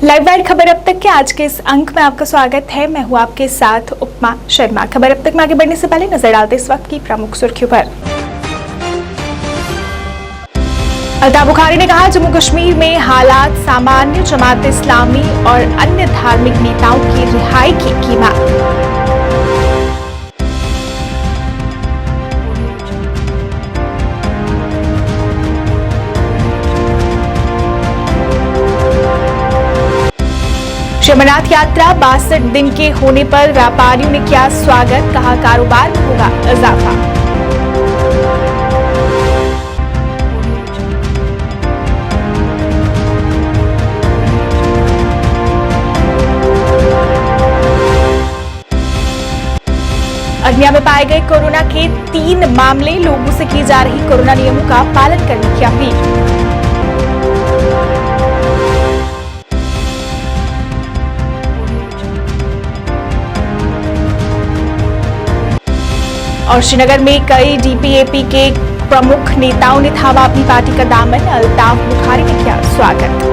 Live wire खबर अब तक के आज के इस अंक में आपका स्वागत है। मैं हूं आपके साथ उपमा शर्मा। खबर अब तक में आगे बढ़ने से पहले नजर डालते इस वक्त की प्रमुख सुर्खियों पर। अल्ताफ बुखारी ने कहा, जम्मू कश्मीर में हालात सामान्य, जमात इस्लामी और अन्य धार्मिक नेताओं की रिहाई की मांग। अमरनाथ यात्रा 62 दिन के होने पर व्यापारियों ने किया स्वागत, कहा कारोबार में होगा इजाफा। अरनिया में पाए गए कोरोना के 3 मामले, लोगों से की जा रही कोरोना नियमों का पालन करने की अपील। और श्रीनगर में कई डीपीएपी के प्रमुख नेताओं ने थामा अपनी पार्टी का दामन, अल्ताफ बुखारी ने किया स्वागत।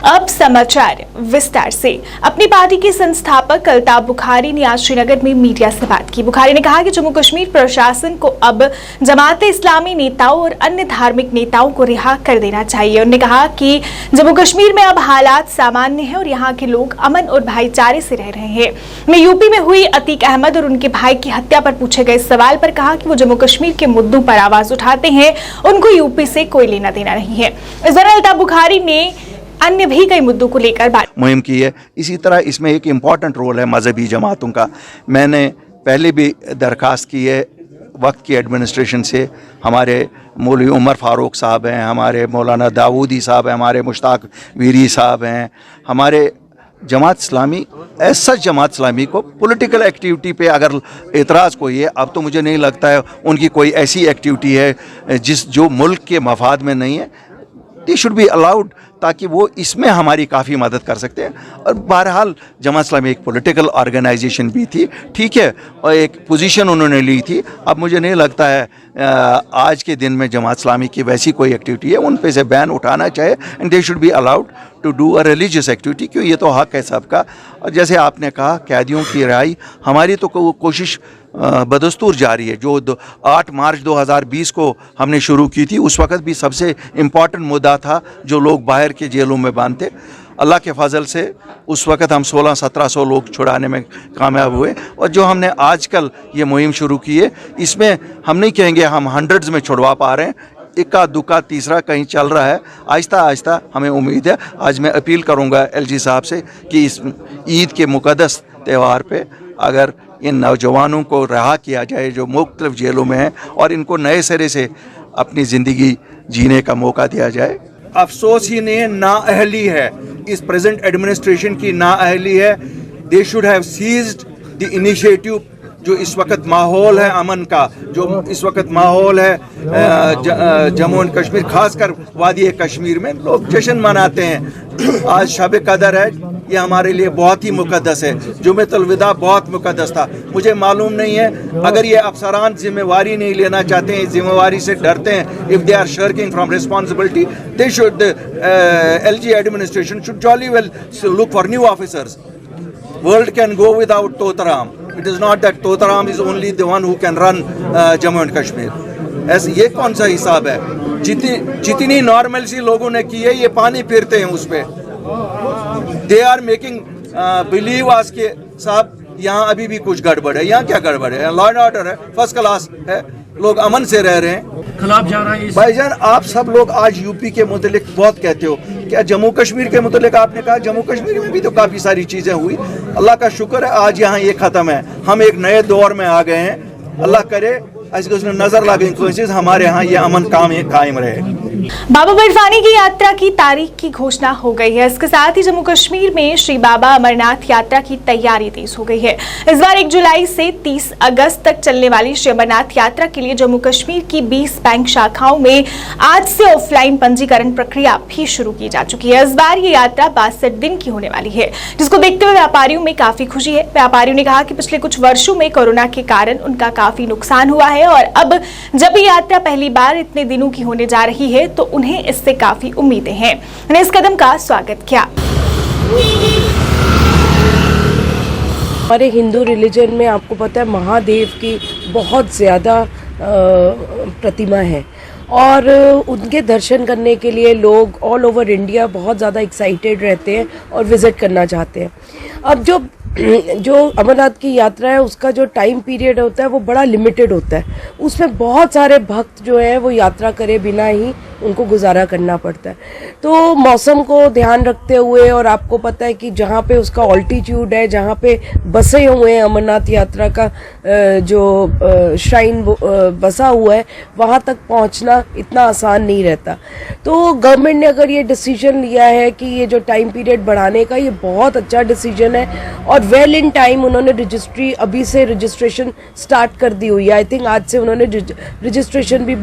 अब समाचार विस्तार से। अपनी पार्टी के संस्थापक अल्ताफ बुखारी ने आज श्रीनगर में मीडिया से बात की। बुखारी ने कहा कि जम्मू कश्मीर प्रशासन को अब जमात इस्लामी नेताओं और अन्य धार्मिक नेताओं को रिहा कर देना चाहिए। उन्होंने कहा कि जम्मू कश्मीर में अब हालात सामान्य हैं और यहाँ के लोग अमन और भाईचारे से रह रहे हैं। मैं यूपी में हुई अतीक अहमद और उनके भाई की हत्या पर पूछे गए सवाल पर कहा कि वो जम्मू कश्मीर के मुद्दों पर आवाज उठाते हैं, उनको यूपी से कोई लेना देना नहीं है। इस दौरान अल्ताफ बुखारी ने अन्य भी कई मुद्दों को लेकर बात मुहिम की है। इसी तरह इसमें एक इम्पॉर्टेंट रोल है मजहबी जमातों का। मैंने पहले भी दरख्वास्त की है वक्त की एडमिनिस्ट्रेशन से। हमारे मौलवी उमर फारूक साहब हैं, हमारे मौलाना दाऊदी साहब हैं, हमारे मुश्ताक वीरी साहब हैं, हमारे जमात इस्लामी ऐसा जमात इस्लामी को पॉलिटिकल एक्टिविटी पे अगर एतराज़ कोई है, अब तो मुझे नहीं लगता है उनकी कोई ऐसी एक्टिविटी है जो मुल्क के मफाद में नहीं है। दे शुड बी अलाउड, ताकि वो इसमें हमारी काफ़ी मदद कर सकते हैं। और बहरहाल जमात इस्लामी एक पॉलिटिकल ऑर्गेनाइजेशन भी थी, ठीक है, और एक पोजीशन उन्होंने ली थी। अब मुझे नहीं लगता है आज के दिन में जमात इस्लामी की वैसी कोई एक्टिविटी है उन पे से बैन उठाना चाहिए। And they should be allowed to do a religious activity, क्यों ये तो हक है सबका। और जैसे आपने कहा कैदियों की रिहाई, हमारी तो कोशिश बदस्तूर जारी है। जो 8 मार्च 2020 को हमने शुरू की थी, उस वक्त भी सबसे इम्पॉर्टेंट मुद्दा था जो लोग बाहर के जेलों में बांध थे। अल्लाह के फजल से उस वक्त हम 1600-1700 लोग छुड़ाने में कामयाब हुए। और जो हमने आजकल ये मुहिम शुरू की है, इसमें हम नहीं कहेंगे हम हंड्रेड्स में छुड़वा पा रहे हैं, इक्का दुक्का तीसरा कहीं चल रहा है। आहिस्ता आहिस्ता हमें उम्मीद है। आज मैं अपील करूंगा एलजी साहब से कि इस ईद के मुक़द्दस त्यौहार पे अगर इन नौजवानों को रिहा किया जाए जो मुख्तलिफ जेलों में हैं, और इनको नए सिरे से अपनी ज़िंदगी जीने का मौका दिया जाए। अफसोस ही नहीं है, नाअहली है, इस प्रेजेंट एडमिनिस्ट्रेशन की नाअहली है। They should have seized the initiative. जो इस वक्त माहौल है अमन का, जो इस वक्त माहौल है जम्मू एंड कश्मीर, खासकर वादी कश्मीर में लोग जश्न मनाते हैं। आज शब कदर है, ये हमारे लिए बहुत ही मुकद्दस है। जुम्मतुल विदा बहुत मुकद्दस था। मुझे मालूम नहीं है अगर ये अफसरान जिम्मेवारी नहीं लेना चाहते हैं, जिम्मेवारी से डरते हैं, if they are shirking from responsibility, they should LG administration should jolly well look for new officers. World can go without Totaram. It is not that Totaram is only the one who can run Jammu and Kashmir. ऐसे ये कौन सा हिसाब है? जितनी normal सी लोगों ने की है, ये पानी फिरते हैं उस पर। दे आर मेकिंग बिलीव आज के साहब यहाँ अभी भी कुछ गड़बड़ है। यहाँ क्या गड़बड़ है? लॉ एंड ऑर्डर है, फर्स्ट क्लास है, लोग अमन से रह रहे हैं। खिलाफ जा रहा है भाईजान, आप सब लोग आज यूपी के मुतलिक बहुत कहते हो, क्या जम्मू कश्मीर के मुतलिक आपने कहा? जम्मू कश्मीर में भी तो काफ़ी सारी चीज़ें हुई। अल्लाह का शुक्र है आज यहाँ ये ख़त्म है। हम एक नए दौर में आ गए हैं। अल्लाह करे अस गो नजर लगन कंस हमारे यहाँ ये अमन कायम रहे। बाबा बर्फानी की यात्रा की तारीख की घोषणा हो गई है। इसके साथ ही जम्मू कश्मीर में श्री बाबा अमरनाथ यात्रा की तैयारी तेज हो गई है। इस बार 1 जुलाई से 30 अगस्त तक चलने वाली श्री अमरनाथ यात्रा के लिए जम्मू कश्मीर की 20 बैंक शाखाओं में आज से ऑफलाइन पंजीकरण प्रक्रिया भी शुरू की जा चुकी है। इस बार ये यात्रा 62 दिन की होने वाली है, जिसको देखते हुए व्यापारियों में काफी खुशी है। व्यापारियों ने कहा कि पिछले कुछ वर्षों में कोरोना के कारण उनका काफी नुकसान हुआ है और अब जब ये यात्रा पहली बार इतने दिनों की होने जा रही है तो उन्हें इससे काफी उम्मीदें हैं। उन्होंने इस कदम का स्वागत किया। हमारे हिंदू रिलीजन में आपको पता है महादेव की बहुत ज़्यादा प्रतिमा है और उनके दर्शन करने के लिए लोग ऑल ओवर इंडिया बहुत ज़्यादा एक्साइटेड रहते हैं और विज़िट करना चाहते हैं। अब जो अमरनाथ की यात्रा है उसका जो टाइम पीरियड होता है वो बड़ा लिमिटेड होता है, उसमें बहुत सारे भक्त जो हैं वो यात्रा करे बिना ही उनको गुजारा करना पड़ता है। तो मौसम को ध्यान रखते हुए और आपको पता है कि जहाँ पे उसका ऑल्टीट्यूड है, जहाँ पे बसे हुए हैं अमरनाथ यात्रा का जो श्राइन बसा हुआ है, वहाँ तक पहुँचना इतना आसान नहीं रहता। तो गवर्नमेंट ने अगर ये डिसीजन लिया है कि ये जो टाइम पीरियड बढ़ाने का, ये बहुत अच्छा डिसीजन है और वेल इन टाइम उन्होंने रजिस्ट्री अभी से रजिस्ट्रेशन स्टार्ट कर दी हुई है। आई थिंक आज से उन्होंने रजिस्ट्रेशन भी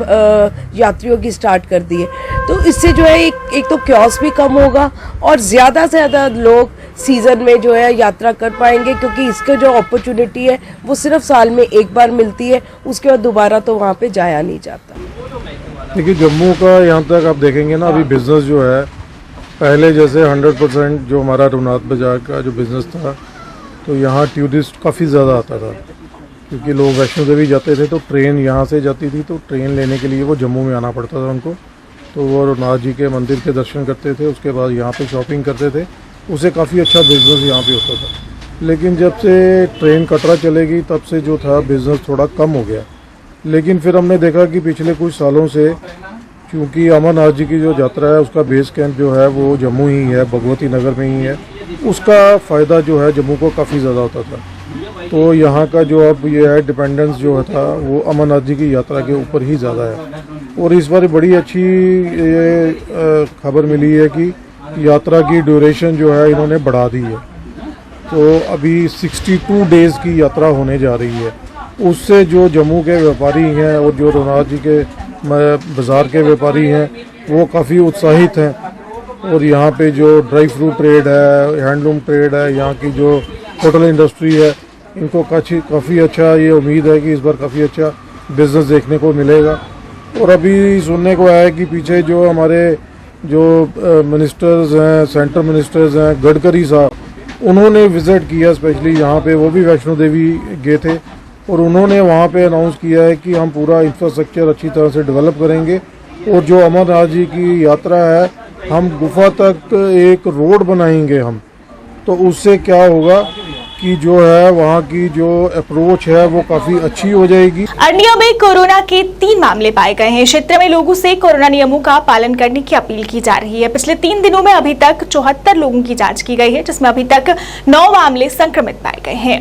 यात्रियों की स्टार्ट कर दी है। तो इससे जो है एक तो क्योस भी कम होगा और ज़्यादा से ज़्यादा लोग सीज़न में जो है यात्रा कर पाएंगे, क्योंकि इसका जो अपॉर्चुनिटी है वो सिर्फ साल में एक बार मिलती है, उसके बाद दोबारा तो वहाँ पे जाया नहीं जाता। देखिए जम्मू का यहाँ तक आप देखेंगे ना, अभी बिज़नेस जो है पहले जैसे 100% जो हमारा रघुनाथ बाजार का जो बिज़नेस था, तो यहाँ टूरिस्ट काफ़ी ज़्यादा आता था, क्योंकि लोग वैष्णो देवी जाते थे तो ट्रेन यहाँ से जाती थी, तो ट्रेन लेने के लिए वो जम्मू में आना पड़ता था उनको। तो वो रघुनाथ जी के मंदिर के दर्शन करते थे, उसके बाद यहाँ पे शॉपिंग करते थे, उससे काफ़ी अच्छा बिज़नेस यहाँ पे होता था। लेकिन जब से ट्रेन कटरा चलेगी तब से जो था बिज़नेस थोड़ा कम हो गया। लेकिन फिर हमने देखा कि पिछले कुछ सालों से, क्योंकि अमरनाथ जी की जो यात्रा है उसका बेस कैंप जो है वो जम्मू ही है, भगवती नगर में ही है, उसका फ़ायदा जो है जम्मू को काफ़ी ज़्यादा होता था। तो यहाँ का जो अब ये है डिपेंडेंस जो था वो अमरनाथ जी की यात्रा के ऊपर ही ज़्यादा है। और इस बार बड़ी अच्छी ये खबर मिली है कि यात्रा की ड्यूरेशन जो है इन्होंने बढ़ा दी है, तो अभी 62 डेज़ की यात्रा होने जा रही है। उससे जो जम्मू के व्यापारी हैं और जो रघुनाथ जी के बाज़ार के व्यापारी हैं वो काफ़ी उत्साहित हैं। और यहाँ पे जो ड्राई फ्रूट ट्रेड है, हैंडलूम ट्रेड है, यहाँ की जो होटल इंडस्ट्री है, इनको काफ़ी अच्छा ये उम्मीद है कि इस बार काफ़ी अच्छा बिज़नेस देखने को मिलेगा। और अभी सुनने को आया है कि पीछे जो हमारे जो मिनिस्टर्स हैं, सेंट्रल मिनिस्टर्स हैं, गडकरी साहब, उन्होंने विज़िट किया स्पेशली यहाँ पे, वो भी वैष्णो देवी गए थे और उन्होंने वहाँ पे अनाउंस किया है कि हम पूरा इंफ्रास्ट्रक्चर अच्छी तरह से डेवलप करेंगे और जो अमरनाथ जी की यात्रा है हम गुफा तक एक रोड बनाएंगे हम। तो उससे क्या होगा कि जो है वहाँ की जो अप्रोच है वो काफी अच्छी हो जाएगी। अरनिया में कोरोना के 3 मामले पाए गए हैं। क्षेत्र में लोगों से कोरोना नियमों का पालन करने की अपील की जा रही है। पिछले 3 दिनों में अभी तक 74 लोगों की जांच की गई है, जिसमें अभी तक 9 मामले संक्रमित पाए गए हैं।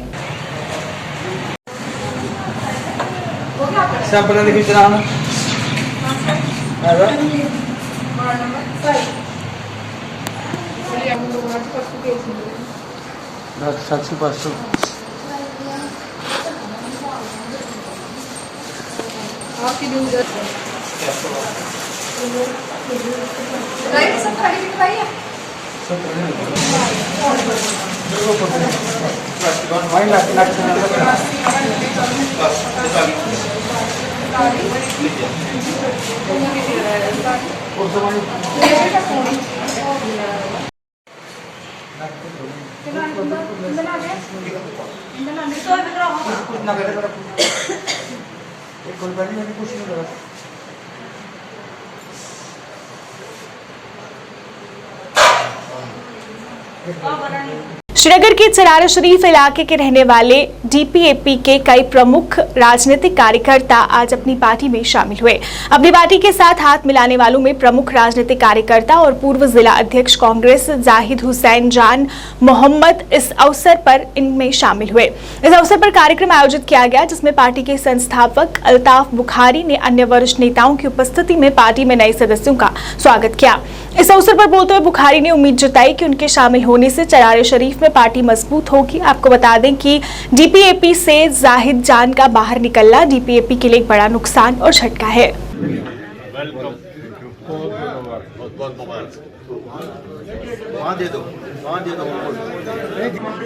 श्रीनगर के चरारा शरीफ इलाके के रहने वाले डीपीएपी के कई प्रमुख राजनीतिक कार्यकर्ता आज अपनी पार्टी में शामिल हुए। अपनी पार्टी के साथ हाथ मिलाने वालों में प्रमुख राजनीतिक कार्यकर्ता और पूर्व जिला अध्यक्ष कांग्रेस जाहिद हुसैन जान मोहम्मद इस अवसर पर इनमें शामिल हुए। इस अवसर पर कार्यक्रम आयोजित किया गया, जिसमें पार्टी के संस्थापक अल्ताफ बुखारी ने अन्य वरिष्ठ नेताओं की उपस्थिति में पार्टी में नए सदस्यों का स्वागत किया। इस अवसर पर बोलते हुए बुखारी ने उम्मीद जताई कि उनके शामिल होने से चरार शरीफ में पार्टी मजबूत होगी। आपको बता दें कि डीपीएपी से जाहिद जान का बाहर निकलना डीपीएपी के लिए एक बड़ा नुकसान और झटका है।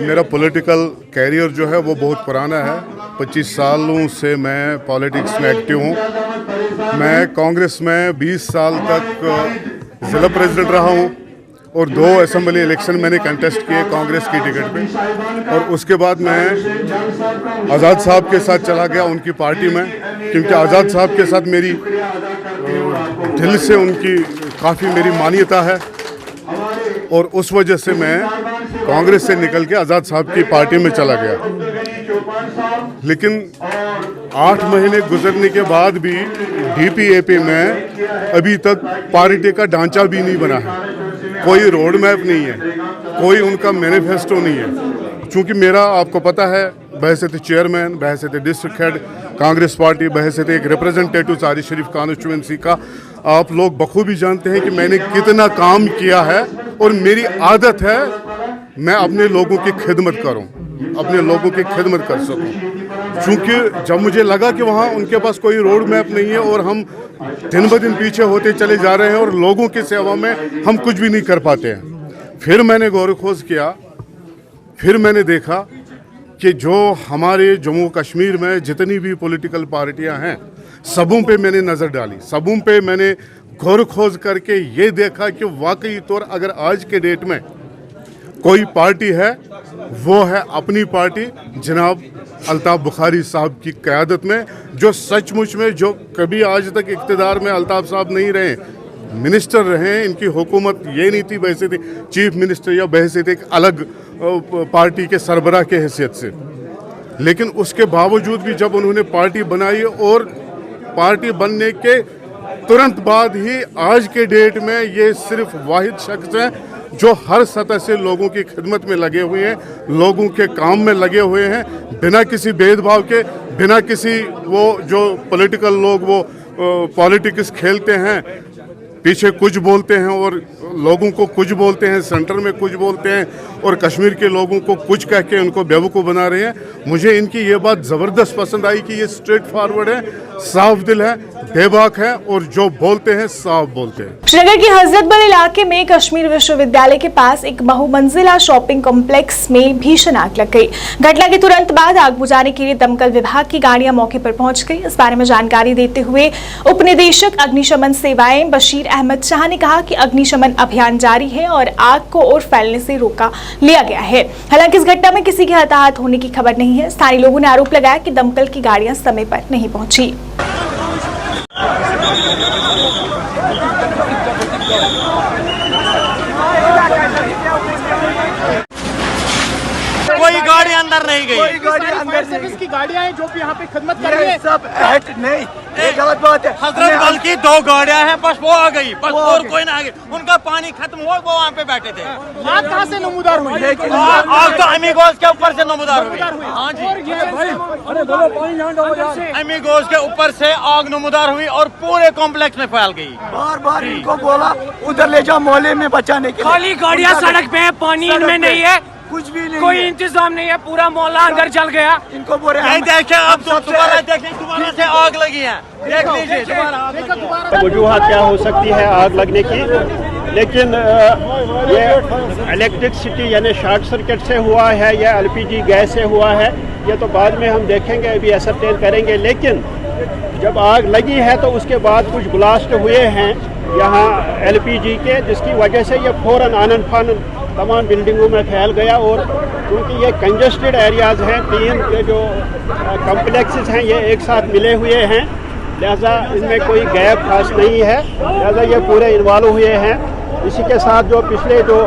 मेरा पॉलिटिकल कैरियर जो है वो बहुत पुराना है। 25 सालों से मैं पॉलिटिक्स में एक्टिव हूँ। मैं कांग्रेस में 20 साल तक ज़िला प्रेसिडेंट रहा हूँ और 2 असेंबली इलेक्शन मैंने कंटेस्ट किए कांग्रेस की टिकट पे। और उसके बाद मैं आज़ाद साहब के साथ चला गया उनकी पार्टी में, क्योंकि आज़ाद साहब के साथ मेरी दिल से उनकी काफ़ी मेरी मान्यता है। और उस वजह से मैं कांग्रेस से निकल के आज़ाद साहब की पार्टी में चला गया। लेकिन 8 महीने गुजरने के बाद भी डीपीएपी में अभी तक पार्टी का ढांचा भी नहीं बना है। कोई रोड मैप नहीं है, कोई उनका मैनिफेस्टो नहीं है। चूँकि मेरा आपको पता है बहैसियत चेयरमैन, बहैसियत डिस्ट्रिक्ट हेड कांग्रेस पार्टी, बहैसियत एक रिप्रेजेंटेटिव सारी शरीफ कॉन्स्टिट्यूंसी का, आप लोग बखूबी जानते हैं कि मैंने कितना काम किया है। और मेरी आदत है मैं अपने लोगों की खिदमत करूं, अपने लोगों की खिदमत कर सकूं। चूँकि जब मुझे लगा कि वहाँ उनके पास कोई रोड मैप नहीं है और हम दिन ब दिन पीछे होते चले जा रहे हैं और लोगों की सेवा में हम कुछ भी नहीं कर पाते हैं, फिर मैंने गौर खोज किया। फिर मैंने देखा कि जो हमारे जम्मू कश्मीर में जितनी भी पॉलिटिकल पार्टियां हैं, सबों पे मैंने नज़र डाली, सबों पे मैंने गौर खोज करके ये देखा कि वाकई तौर अगर आज के डेट में कोई पार्टी है वो है अपनी पार्टी जनाब अल्ताफ बुखारी साहब की क़यादत में, जो सचमुच में जो कभी आज तक इक़्तिदार में अल्ताफ साहब नहीं रहे, मिनिस्टर रहे, इनकी हुकूमत ये नहीं थी वैसे थी चीफ मिनिस्टर या वैसे थे एक अलग पार्टी के सरबराह के हैसियत से। लेकिन उसके बावजूद भी जब उन्होंने पार्टी बनाई और पार्टी बनने के तुरंत बाद ही आज के डेट में ये सिर्फ वाहिद शख्स हैं जो हर सतह से लोगों की खिदमत में लगे हुए हैं, लोगों के काम में लगे हुए हैं, बिना किसी भेदभाव के, बिना किसी वो जो पॉलिटिकल लोग वो पॉलिटिक्स खेलते हैं, पीछे कुछ बोलते हैं और लोगों को कुछ बोलते हैं, सेंटर में कुछ बोलते हैं और कश्मीर के लोगों को कुछ कह के उनको बेवकूफ़ बना रहे हैं। मुझे इनकी ये बात ज़बरदस्त पसंद आई कि ये स्ट्रेट फॉरवर्ड है, साफ दिल है, बेबाक है और जो बोलते हैं साफ बोलते हैं। श्रीनगर के हजरतबल इलाके में कश्मीर विश्वविद्यालय के पास एक बहुमंजिला शॉपिंग कॉम्प्लेक्स में भीषण आग लग गई। घटना के तुरंत बाद आग बुझाने के लिए दमकल विभाग की गाड़ियां मौके पर पहुंच गई। इस बारे में जानकारी देते हुए उप निदेशक अग्निशमन सेवाएं बशीर अहमद शाह ने कहा कि अग्निशमन अभियान जारी है और आग को और फैलने से रोका लिया गया है। हालांकि इस घटना में किसी के हताहत होने की खबर नहीं है। स्थानीय लोगों ने आरोप लगाया कि दमकल की गाड़ियां समय पर नहीं पहुंची। कोई गाड़ी अंदर नहीं गई, कोई गाड़ी अंदर सर्विस की गाड़ियां हैं जो भी यहाँ पे खिदमत कर रही है। सब नहीं, ये गलत बात है। हजरत बल की 2 गाड़ियां हैं, बस वो आ गई, बस और कोई ना आ गई। उनका पानी खत्म हुआ, वो वहाँ पे बैठे थे। आग कहाँ से नमूदार हुई? आग तो अमीगोस के ऊपर से नमूदार हुई। हाँ जी, अमीगोस के ऊपर से आग नमूदार हुई और पूरे कॉम्प्लेक्स में फैल गई। बार बार इनको बोला उधर ले जाओ मोहल्ले में बचाने के लिए। खाली गाड़ियाँ सड़क पे है, पानी इनमें नहीं है, कुछ भी नहीं, कोई इंतजाम नहीं है, पूरा मोहल्ला अंदर जल गया। इनको बोले देखे अब दोबारा देखिए, दोबारा से आग लगी है, देख लीजिए दोबारा। वजूहत क्या हो सकती है आग लगने की, लेकिन ये इलेक्ट्रिसिटी यानी शॉर्ट सर्किट से हुआ है या एलपीजी गैस से हुआ है, ये तो बाद में हम देखेंगे, अभी असरटेन करेंगे। लेकिन जब आग लगी है तो उसके बाद कुछ ब्लास्ट हुए हैं यहाँ एलपीजी के, जिसकी वजह से ये फ़ौरन आनन फानन तमाम बिल्डिंगों में फैल गया। और क्योंकि ये कंजस्टेड एरियाज़ हैं, 3 के जो कम्प्लेक्सेस हैं ये एक साथ मिले हुए हैं, लिहाजा इनमें कोई गैप खास नहीं है, लिहाजा ये पूरे इन्वॉल्व हुए हैं। इसी के साथ जो पिछले जो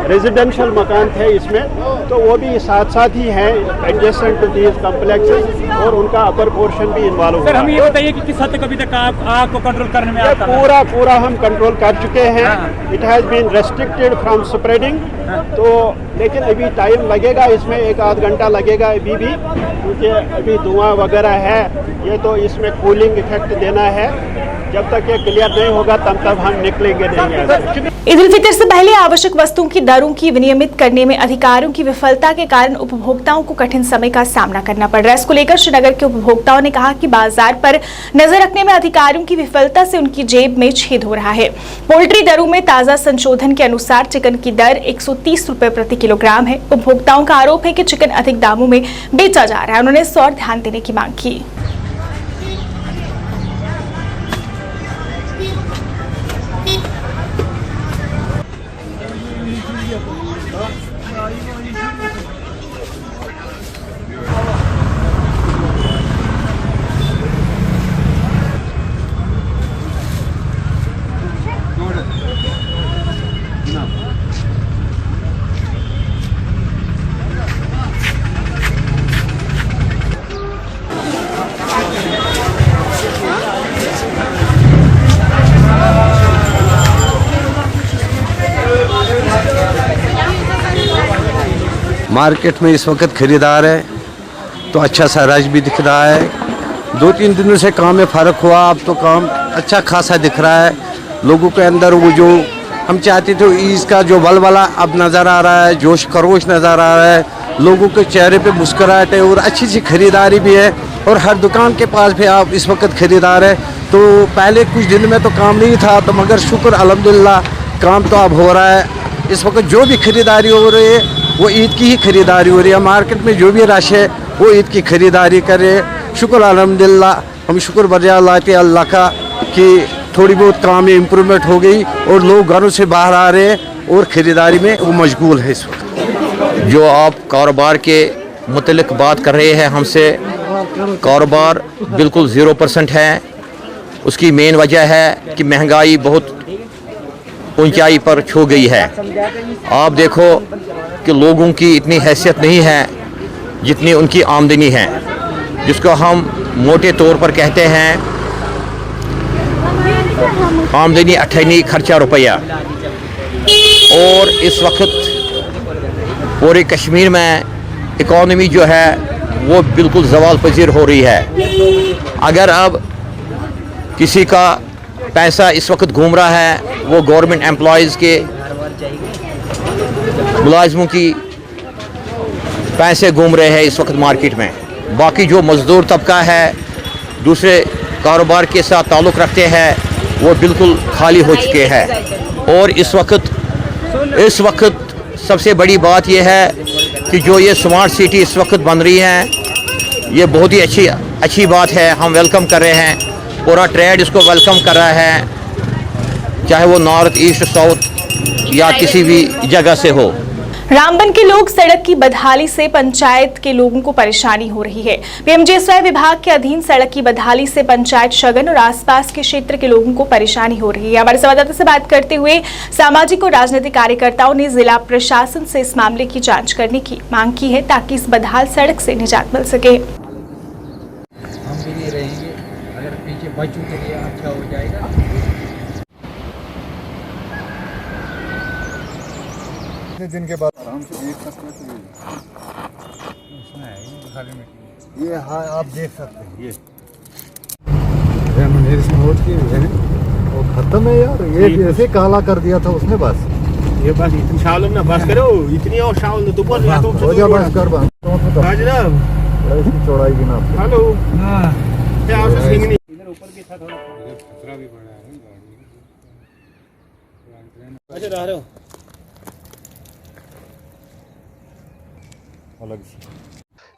रेजिडेंशियल मकान थे इसमें, तो वो भी साथ साथ ही हैं एडजेसेंट टू दीज कॉम्प्लेक्सेस, और उनका अपर पोर्शन भी इन्वॉल्व हुआ। सर हमें ये बताइए कि किस हद तक अभी तक आप आग को कंट्रोल करने में आता है? पूरा हम कंट्रोल कर चुके हैं। It has been restricted from spreading, तो लेकिन अभी टाइम लगेगा, इसमें 1 आध घंटा लगेगा अभी भी, क्योंकि अभी धुआं वगैरह है, ये तो इसमें कूलिंग इफेक्ट देना है। जब तक ये क्लियर नहीं होगा तब तक हम निकलेंगे नहीं। ईद उल फितर से पहले आवश्यक वस्तुओं की दरों की विनियमित करने में अधिकारियों की विफलता के कारण उपभोक्ताओं को कठिन समय का सामना करना पड़ रहा है। इसको लेकर श्रीनगर के उपभोक्ताओं ने कहा कि बाजार पर नजर रखने में अधिकारियों की विफलता से उनकी जेब में छेद हो रहा है। पोल्ट्री दरों में ताजा संशोधन के अनुसार चिकन की दर 130 रुपए प्रति किलोग्राम है। उपभोक्ताओं का आरोप है कि चिकन अधिक दामों में बेचा जा रहा है। उन्होंने इस और ध्यान देने की मांग की। मार्केट में इस वक्त ख़रीदार है तो अच्छा सा रश भी दिख रहा है। 2-3 दिनों से काम में फ़र्क हुआ, अब तो काम अच्छा खासा दिख रहा है। लोगों के अंदर वो जो हम चाहते थे ईद का जो वलवला अब नज़र आ रहा है, जोश खरोश नज़र आ रहा है। लोगों के चेहरे पे मुस्कुराहट है और अच्छी सी ख़रीदारी भी है, और हर दुकान के पास भी आप इस वक्त ख़रीदार है। तो पहले कुछ दिन में तो काम नहीं था, तो मगर शुक्र अल्हम्दुलिल्लाह काम तो अब हो रहा है। इस वक्त जो भी ख़रीदारी हो रही है वो ईद की ही खरीदारी हो रही है। मार्केट में जो भी रश है वो ईद की खरीदारी कर रहे हैं। शुक्र अल्हम्दुलिल्लाह, हम शुक्र बजा लाते अल्लाह का कि थोड़ी बहुत काम में इम्प्रूवमेंट हो गई और लोग घरों से बाहर आ रहे हैं और ख़रीदारी में वो मशगूल है इस वक्त। जो आप कारोबार के मुतल्लिक बात कर रहे हैं हमसे, कारोबार बिल्कुल 0% है। उसकी मेन वजह है कि महंगाई बहुत ऊंचाई पर छू गई है। आप देखो कि लोगों की इतनी हैसियत नहीं है जितनी उनकी आमदनी है, जिसको हम मोटे तौर पर कहते हैं आमदनी अठनी खर्चा रुपया। और इस वक्त पूरे कश्मीर में इकॉनमी जो है वो बिल्कुल ज़वाल पजीर हो रही है। अगर अब किसी का पैसा इस वक्त घूम रहा है वो गवर्नमेंट एम्प्लॉयज़ के मुलाजिमों की पैसे घूम रहे हैं इस वक्त मार्केट में। बाकी जो मज़दूर तबका है दूसरे कारोबार के साथ ताल्लुक़ रखते हैं वो बिल्कुल खाली हो चुके हैं। और इस वक्त सबसे बड़ी बात यह है कि जो ये स्मार्ट सिटी इस वक्त बन रही है ये बहुत ही अच्छी बात है। हम वेलकम कर रहे हैं, पूरा ट्रेड इसको वेलकम कर रहा है, चाहे वो नॉर्थ ईस्ट साउथ या किसी भी जगह से हो। रामबन के लोग सड़क की बदहाली से पंचायत के लोगों को परेशानी हो रही है। पीएमजीएसवाई विभाग के अधीन सड़क की बदहाली से पंचायत शगन और आसपास के क्षेत्र के लोगों को परेशानी हो रही है। हमारे संवाददाता से बात करते हुए सामाजिक और राजनीतिक कार्यकर्ताओं ने जिला प्रशासन से इस मामले की जांच करने की मांग की है ताकि इस बदहाल सड़क से निजात मिल सके। हम भी नहीं रहेंगे, अगर पीछे बच्चों के लिए अच्छा हो जाएगा। दिन के बाद आराम से देख सकते हैं। ये हाँ आप देख सकते हैं, ये वो खत्म है यार। ये ऐसे काला कर दिया था उसने, बस ये बस इतनी शाल ना बस करो, इतनी और शाल तो बोल या तो हो जा बस कर बस। इसकी चौड़ाई भी ना। हेलो क्या आप सिंह नहीं इधर ऊपर भी था, थोड़ा खतरा भी पड़ा है गाड़ी। अच्छा रह रहे हो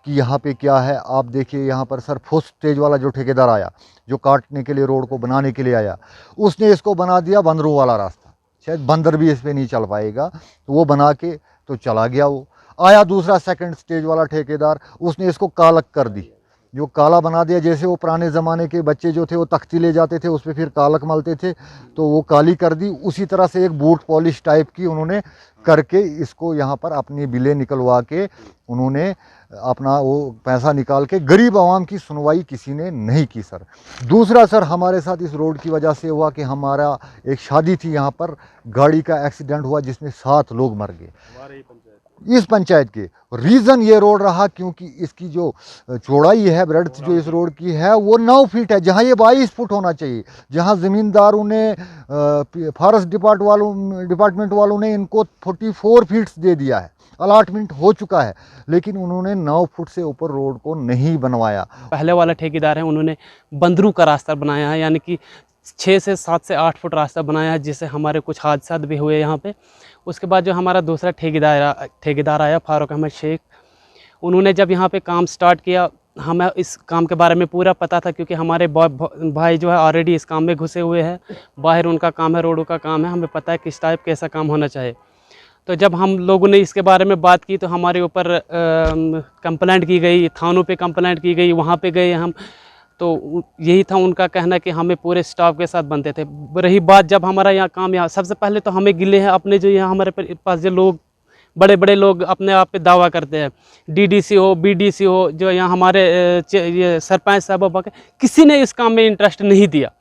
कि यहाँ पे क्या है आप देखिए। यहाँ पर सर फुस स्टेज वाला जो ठेकेदार आया, जो काटने के लिए रोड को बनाने के लिए आया, उसने इसको बना दिया बंदरों वाला रास्ता। शायद बंदर भी इस पर नहीं चल पाएगा, तो वो बना के तो चला गया। वो आया दूसरा सेकंड स्टेज वाला ठेकेदार, उसने इसको कालक कर दी। जो काला बना दिया। जैसे वो पुराने ज़माने के बच्चे जो थे वो तख्ती ले जाते थे, उस पर फिर कालक मलते थे, तो वो काली कर दी। उसी तरह से एक बूट पॉलिश टाइप की उन्होंने करके इसको यहाँ पर अपनी बिलें निकलवा के उन्होंने अपना वो पैसा निकाल के, गरीब आवाम की सुनवाई किसी ने नहीं की सर। दूसरा सर, हमारे साथ इस रोड की वजह से हुआ कि हमारा एक शादी थी यहाँ पर, गाड़ी का एक्सीडेंट हुआ जिसमें 7 लोग मर गए इस पंचायत के। रीज़न ये रोड रहा क्योंकि इसकी जो चौड़ाई है, ब्रेड्थ जो इस रोड की है वो 9 फीट है, जहाँ ये 22 फुट होना चाहिए। जहाँ ज़मींदारों ने फॉरेस्ट डिपार्टमेंट वालों ने इनको 44 फीट दे दिया है, अलाटमेंट हो चुका है, लेकिन उन्होंने 9 फुट से ऊपर रोड को नहीं बनवाया। पहले वाला ठेकेदार है, उन्होंने बंदरू का रास्ता बनाया है, यानी कि 6 से 7 से 8 फुट रास्ता बनाया है, जिससे हमारे कुछ हादसा भी हुए यहाँ पे। उसके बाद जो हमारा दूसरा ठेकेदार आया फारूक अहमद शेख, उन्होंने जब यहाँ पे काम स्टार्ट किया, हमें इस काम के बारे में पूरा पता था क्योंकि हमारे भाई जो है ऑलरेडी इस काम में घुसे हुए हैं। बाहर उनका काम है, रोडों का काम है, हमें पता है किस टाइप कैसा काम होना चाहिए। तो जब हम लोगों ने इसके बारे में बात की तो हमारे ऊपर कंप्लेंट की गई, थानों पे कंप्लेंट की गई, वहाँ पे गए हम। तो यही था उनका कहना कि हमें पूरे स्टाफ के साथ बनते थे। रही बात जब हमारा यहाँ काम, यहाँ सबसे पहले तो हमें गिले हैं अपने जो यहाँ हमारे पास जो लोग बड़े बड़े लोग अपने आप पे दावा करते हैं, डीडीसी हो, बीडीसी हो, जो यहाँ हमारे ये सरपंच साहब, किसी ने इस काम में इंटरेस्ट नहीं दिया।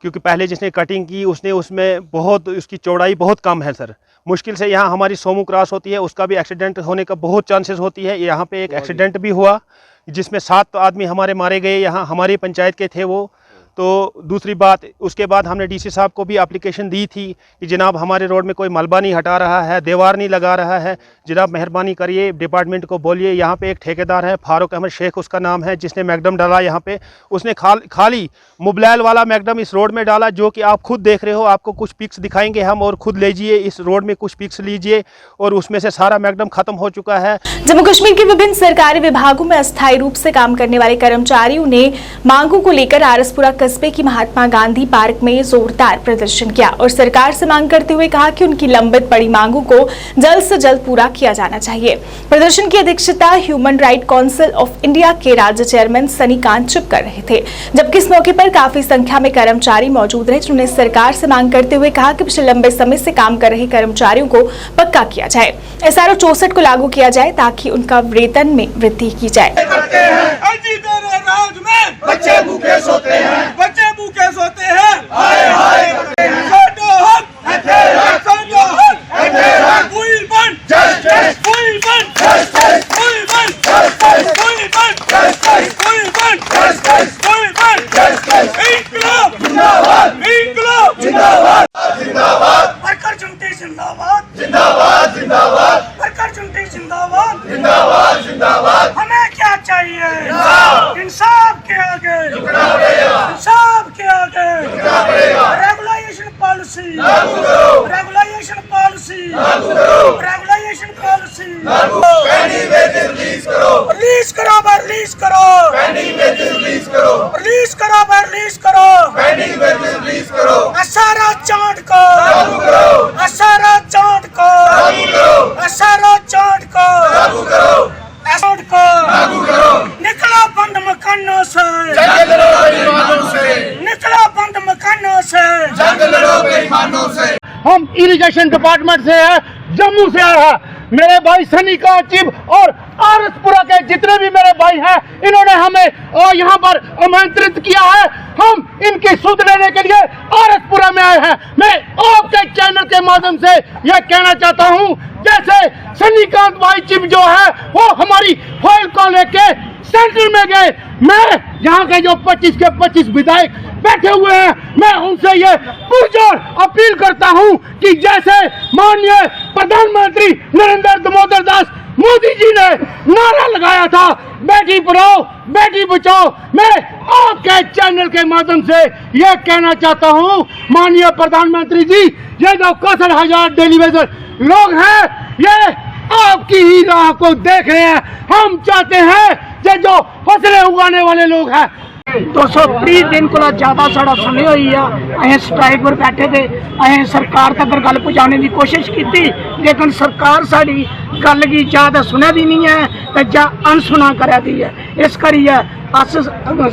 क्योंकि पहले जिसने कटिंग की उसने उसमें बहुत, उसकी चौड़ाई बहुत कम है सर। मुश्किल से यहाँ हमारी सोमू क्रॉस होती है, उसका भी एक्सीडेंट होने का बहुत चांसेस होती है। यहाँ पे एक एक्सीडेंट भी हुआ जिसमें 7 आदमी हमारे मारे गए, यहाँ हमारी पंचायत के थे वो। तो दूसरी बात, उसके बाद हमने डीसी साहब को भी एप्लीकेशन दी थी कि जनाब हमारे रोड में कोई मलबा नहीं हटा रहा है, दीवार नहीं लगा रहा है, जनाब मेहरबानी करिए, डिपार्टमेंट को बोलिए। यहाँ पे एक ठेकेदार है फारूक अहमद शेख उसका नाम है, जिसने मैगडम डाला यहाँ पे। उसने खाली मोबाइल वाला मैगडम इस रोड में डाला, जो कि आप खुद देख रहे हो। आपको कुछ पिक्स दिखाएंगे हम, और खुद लीजिए इस रोड में कुछ पिक्स लीजिए, और उसमें से सारा मैगडम खत्म हो चुका है। जम्मू कश्मीर के विभिन्न सरकारी विभागों में अस्थायी रूप से काम करने वाले कर्मचारियों ने मांगों को लेकर आरसपुरा कस्बे की महात्मा गांधी पार्क में जोरदार प्रदर्शन किया और सरकार से मांग करते हुए कहा कि उनकी लंबित पड़ी मांगों को जल्द से जल्द पूरा किया जाना चाहिए। प्रदर्शन की अध्यक्षता human right council of India के राज्य चेयरमैन सनी कांचुप कर रहे थे, जबकि इस मौके पर काफी संख्या में कर्मचारी मौजूद रहे, जिन्होंने सरकार से मांग करते हुए कहा कि पिछले लंबे समय से काम कर रहे कर्मचारियों को पक्का किया जाए, SRO 64 को लागू किया जाए ताकि उनका वेतन में वृद्धि की जाए। बच्चे भूखे सोते हैं, बच्चे भूखे सोते हैं, हाय हाय करते हैं। सोटो हम सोटो हम फुल बंद जस्टिस, फुल बंद जस्टिस, फुल बंद जस्टिस, फुल बंद जस्टिस, फुल बंद जस्टिस, फुल बंद जस्टिस। इंकलाब जिंदाबाद, इंकलाब जिंदाबाद, जिंदाबाद। वर्कर चुनते जिंदाबाद, जिंदाबाद, जिंदाबाद। वर्कर चुनते जिंदाबाद, जिंदाबाद, जिंदाबाद। हमें क्या चाहिए? इंसाफ, इंसाफ के आगे झुकना पड़ेगा, इंसाफ के आगे झुकना पड़ेगा। रेगुलेशन पॉलिसी लागू करो, रेगुलेशन पॉलिसी लागू करो, रेगुलेशन पॉलिसी लागू करो। पेंडिंग वेतन रिलीज करो, रिलीज करो, रिलीज करो। पेंडिंग वेतन रिलीज करो, रिलीज करो, रिलीज करो। पेंडिंग वेतन रिलीज करो। SRO चार्ट को लागू करो, SRO चार्ट को लागू करो, SRO चार्ट को लागू करो, SRO को लागू करो। निकलो बंद मकानों से, जंग लड़ो बेईमानों से, निकलो बंद मकानों से, जंग लड़ो बेईमानों से। हम इरिगेशन डिपार्टमेंट से है, जम्मू से आया है। मेरे भाई सनी कांचुप और आरसपुरा के जितने भी मेरे भाई हैं, इन्होंने हमें और यहाँ पर आमंत्रित किया है। हम इनकी सुध लेने के लिए आरसपुरा में आए हैं। मैं आपके चैनल के माध्यम से यह कहना चाहता हूँ, जैसे सनी कांत भाई चिप जो है वो हमारी फाइल को लेके सेंटर में गए, मैं यहाँ के जो 25 के 25 विधायक बैठे हुए हैं, मैं उनसे ये पुरजोर अपील करता हूँ कि जैसे माननीय प्रधानमंत्री नरेंद्र दामोदर दास मोदी जी ने नारा लगाया था, बेटी पढ़ाओ बेटी बचाओ, मैं आपके चैनल के माध्यम से यह कहना चाहता हूँ माननीय प्रधानमंत्री जी, ये जो 61,000 डेलीवेजर लोग हैं, ये आपकी ही राह को देख रहे हैं। हम चाहते हैं कि जो फसलें उगाने वाले लोग हैं, 230 दिन को ज़्यादा साड़ा समय हुई है अं स्ट्राइक पर बैठे थे। अं सरकार तक गल पहुँचाने की कोशिश की, लेकिन सरकार साड़ी गल की जा तो सुने दी नहीं है तो जा अनसुना करा दी है। इस करिए अस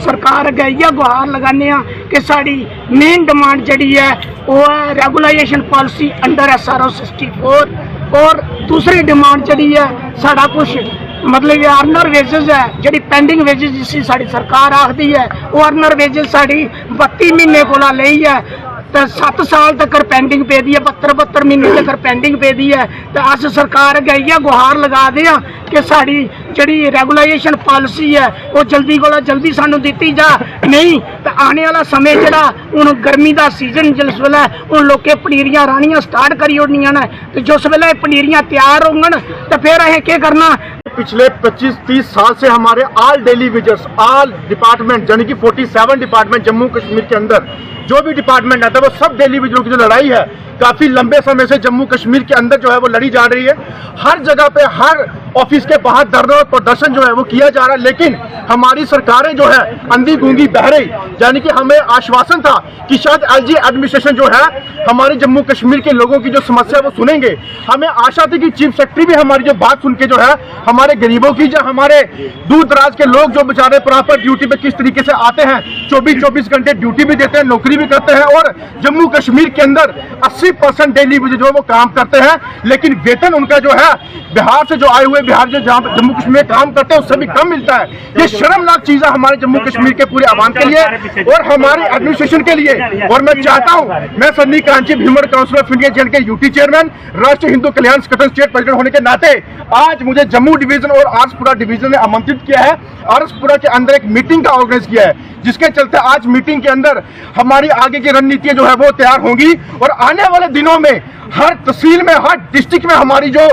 सरकार अगे इयै गुहार लगाने कि साड़ी मेन डिमांड जड़ी है वो है रेगुलाइजेशन पॉलिसी अंडर SRO 64, और दूसरी डिमांड जड़ी है साड़ा कुछ मतलब अर्नर वेजेस है जी पेंडिंग वेजेस जिसी साड़ी सरकार आखती है वो अर्नर वेजेस साड़ी 32 महीने को लई है तो 7 साल तक पेंडिंग पे दी है, 72 महीने तक पेंडिंग पे दी है। तो अस सरकार अगे इयै गुहार लगा दे कि साड़ी जी रेगुलाइजेशन पॉलिसी है वो जल्दी को जल्दी सानू दी जा, नहीं तो आने वाला समय जरा हूँ गर्मी का सीजन जिस वेले हूँ लोग पनीरियां रानियां स्टार्ट करी ओड़नियां ने, तो जिस वेले पनीरियां तैयार होंगन तो फिर असें क्या करना। पिछले 25-30 साल से हमारे all daily visits all department यानी कि 47 डिपार्टमेंट जम्मू कश्मीर के अंदर जो भी डिपार्टमेंट आता है वो सब डेली विजिटों की जो लड़ाई है काफ़ी लंबे समय से जम्मू कश्मीर के अंदर जो है वो लड़ी जा रही है। हर जगह पे हर ऑफिस के बाहर धरना और प्रदर्शन जो है वो किया जा रहा है, लेकिन हमारी सरकारें जो है अंधी गूंगी बह रही। यानी कि हमें आश्वासन था कि शायद LG एडमिनिस्ट्रेशन जो है हमारे जम्मू कश्मीर के लोगों की जो समस्या वो सुनेंगे। हमें आशा थी कि चीफ सेक्रेटरी भी हमारी जो बात सुन के जो है हमारे गरीबों की, जो हमारे दूर दराज के लोग जो बेचारे प्रॉपर ड्यूटी पे किस तरीके से आते हैं, 24-24 घंटे ड्यूटी भी देते हैं, नौकरी भी करते हैं और जम्मू कश्मीर के अंदर 80% डेली जो है वो काम करते हैं, लेकिन वेतन उनका जो है बिहार से जो आए हुए बिहार जो जहाँ जम्मू कश्मीर में काम करते हैं उससे भी कम मिलता है। ये शर्मनाक चीज है हमारे जम्मू कश्मीर के पूरे आवाम के लिए और हमारे एडमिनिस्ट्रेशन के लिए। और मैं चाहता हूँ, मैं Sunny Kanchi human council of India जेल के यूटी चेयरमैन, राष्ट्रीय हिंदू कल्याण संगठन स्टेट प्रेसिडेंट होने के नाते आज मुझे जम्मू डिवीजन और आरसपुरा डिवीजन ने आमंत्रित किया है। आरसपुरा के अंदर एक मीटिंग का ऑर्गेनाइज किया है, जिसके चलते आज मीटिंग के अंदर हमारी आगे की रणनीतियां जो है वो तैयार होंगी और आने वाले दिनों में हर तहसील में हर डिस्ट्रिक्ट में हमारी जो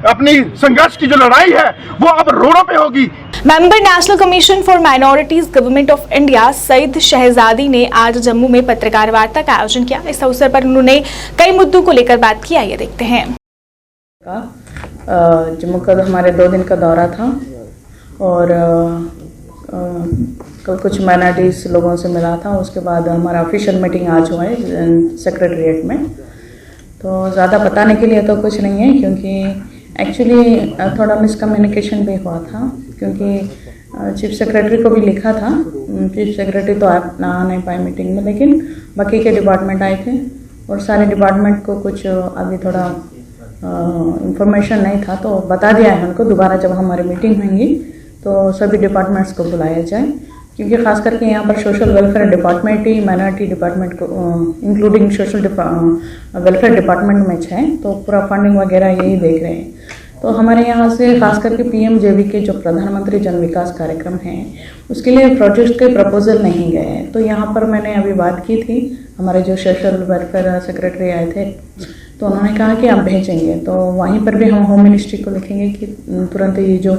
अपनी संघर्ष की जो लड़ाई है वो अब रोडों पे होगी। Member national commission for minorities government of India Saeed Shahzadi ने आज जम्मू में पत्रकार वार्ता का आयोजन किया। इस अवसर पर उन्होंने कई मुद्दों को लेकर बात की। आइए देखते हैं। जम्मू का हमारे 2 दिन का दौरा था और कल कुछ माइनॉरिटीज़ लोगों से मिला था। उसके बाद हमारा ऑफिशियल मीटिंग आज हुआ है सेक्रेटरीट में। तो ज़्यादा बताने के लिए तो कुछ नहीं है, क्योंकि एक्चुअली थोड़ा मिसकम्युनिकेशन भी हुआ था, क्योंकि चीफ सेक्रेटरी को भी लिखा था। चीफ सेक्रेटरी तो आ नहीं पाए मीटिंग में, लेकिन बाकी के डिपार्टमेंट आए थे और सारे डिपार्टमेंट को कुछ अभी थोड़ा इंफॉर्मेशन नहीं था, तो बता दिया है उनको। दोबारा जब हमारी मीटिंग होंगी तो सभी डिपार्टमेंट्स को बुलाया जाए, क्योंकि ख़ास करके यहाँ पर सोशल वेलफेयर डिपार्टमेंट ही माइनॉरिटी डिपार्टमेंट को इंक्लूडिंग सोशल वेलफेयर डिपार्टमेंट में है, तो पूरा फंडिंग वगैरह यही देख रहे हैं। तो हमारे यहाँ से खास करके PMJV के जो प्रधानमंत्री जन विकास कार्यक्रम हैं उसके लिए प्रोजेक्ट के प्रपोजल नहीं गए हैं। तो यहाँ पर मैंने अभी बात की थी, हमारे जो सोशल वेलफेयर सेक्रेटरी आए थे तो उन्होंने कहा कि आप भेजेंगे, तो वहीं पर भी हम होम मिनिस्ट्री को लिखेंगे कि तुरंत ये जो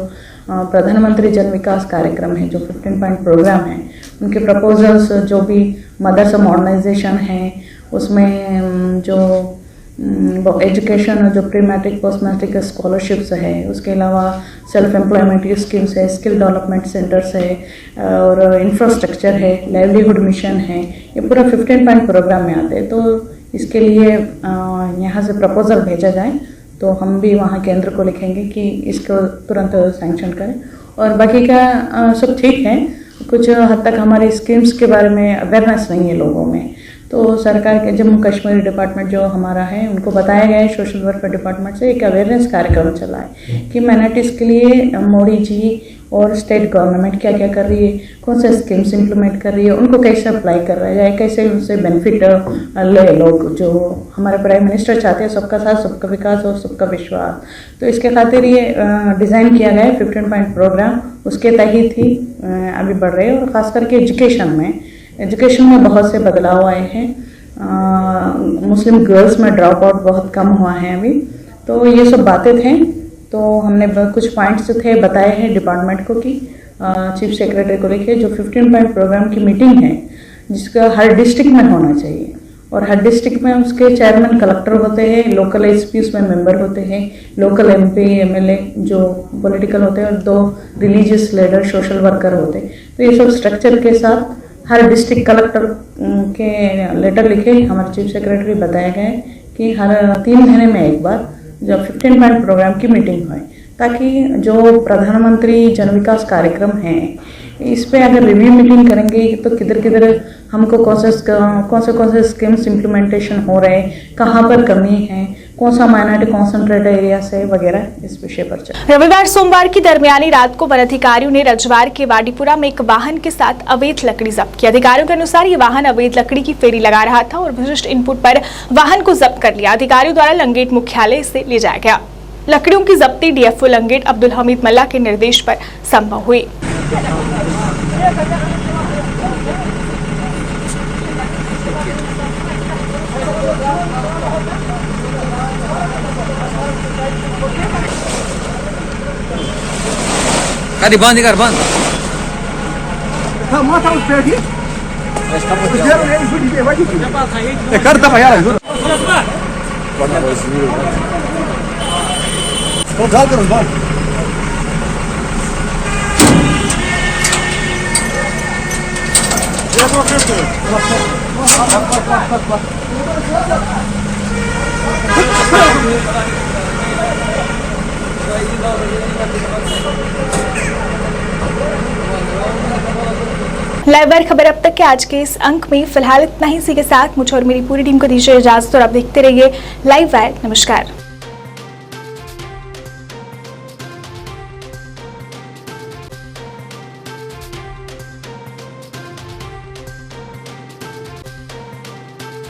प्रधानमंत्री जन विकास कार्यक्रम है, जो 15 पॉइंट प्रोग्राम है, उनके प्रपोजल्स जो भी मदरसा मॉडर्नाइजेशन है उसमें जो एजुकेशन जो pre matric post matric scholarships है, उसके अलावा सेल्फ एम्प्लॉयमेंट की स्कीम्स है, स्किल डेवलपमेंट सेंटर्स है और इंफ्रास्ट्रक्चर है, लाइवलीहुड मिशन है, ये पूरा 15 पॉइंट प्रोग्राम में आते हैं। तो इसके लिए यहाँ से प्रपोजल भेजा जाए तो हम भी वहाँ केंद्र को लिखेंगे कि इसको तुरंत सैंक्शन करें। और बाकी का सब ठीक है, कुछ हद तक हमारे स्कीम्स के बारे में अवेयरनेस नहीं है लोगों में, तो सरकार के जम्मू कश्मीर डिपार्टमेंट जो हमारा है उनको बताया गया है, सोशल वेलफेयर डिपार्टमेंट से एक अवेयरनेस कार्यक्रम चला है कि माइनॉरिटीज़ के लिए मोदी जी और स्टेट गवर्नमेंट क्या क्या कर रही है, कौन से स्कीम्स इम्प्लीमेंट कर रही है, उनको कैसे अप्लाई कर रहा है, कैसे उनसे बेनिफिट ले लोग। जो हमारे प्राइम मिनिस्टर चाहते हैं सबका साथ सबका विकास और सबका विश्वास, तो इसके खातिर ये डिज़ाइन किया गया है 15 पॉइंट प्रोग्राम, उसके तहत ही अभी बढ़ रहे हैं। और ख़ास करके एजुकेशन में बहुत से बदलाव आए हैं। मुस्लिम गर्ल्स में ड्रॉप आउट बहुत कम हुआ है अभी, तो ये सब बातें थे। तो हमने कुछ पॉइंट्स थे बताए हैं डिपार्टमेंट को कि चीफ सेक्रेटरी को लेके जो 15 पॉइंट प्रोग्राम की मीटिंग है जिसका हर डिस्ट्रिक्ट में होना चाहिए और हर डिस्ट्रिक्ट में उसके चेयरमैन कलेक्टर होते हैं, लोकल एसपी उसमें मेंबर होते हैं, लोकल एमपी एमएलए जो पॉलिटिकल होते हैं और 2 रिलीजियस लीडर सोशल वर्कर होते हैं। तो ये सब स्ट्रक्चर के साथ हर डिस्ट्रिक्ट कलेक्टर के लेटर लिखे हमारे चीफ सेक्रेटरी बताया गया कि हर 3 महीने में एक बार जो 15 पॉइंट प्रोग्राम की मीटिंग हो, ताकि जो प्रधानमंत्री जन विकास कार्यक्रम है इस पे अगर रिव्यू मीटिंग करेंगे तो किधर किधर हमको कौन से स्कीम्स इम्प्लीमेंटेशन हो रहे हैं, कहाँ पर कमी है, कौन सा माइनॉरिटी कॉन्सेंट्रेट एरिया से वगैरह, इस विषय पर चर्चा। रविवार सोमवार की दरमियानी रात को वन अधिकारियों ने रजवार के वाडीपुरा में एक वाहन के साथ अवैध लकड़ी जब्त की। अधिकारियों के अनुसार ये वाहन अवैध लकड़ी की फेरी लगा रहा था और विशिष्ट इनपुट पर वाहन को जब्त कर लिया। अधिकारियों द्वारा लंगेट मुख्यालय से ले जाया गया। लकड़ियों की जब्ती डीएफओ लंगेट अब्दुल हमीद मल्ला के निर्देश पर संभव हुई। बंद कर बंद करता यार लाइव वायर खबर अब तक के आज के इस अंक में फिलहाल इतना ही। इसी के साथ मुझे और मेरी पूरी टीम को दीजिए इजाजत और आप देखते रहिए लाइव वायर। नमस्कार।